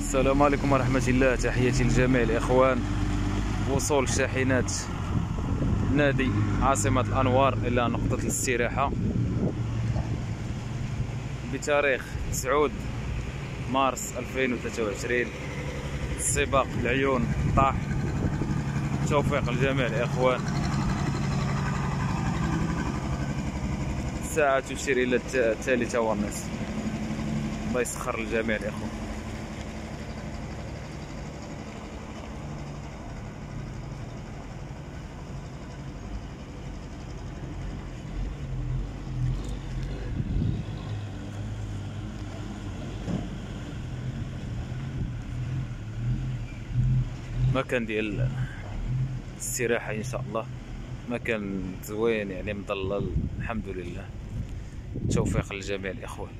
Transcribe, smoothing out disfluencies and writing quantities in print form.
السلام عليكم ورحمة الله. تحياتي لجميع الإخوان. وصول شاحنات نادي عاصمة الأنوار إلى نقطة الاستراحة بتاريخ 9 مارس 2023. السباق العيون طاح. توفيق لجميع الإخوان. الساعة تشير إلى 3:30. الله يسخر لجميع الإخوان. مكان ديال الاستراحة ان شاء الله، مكان زوين يعني مظلل الحمد لله. توفيق لجميع الاخوان.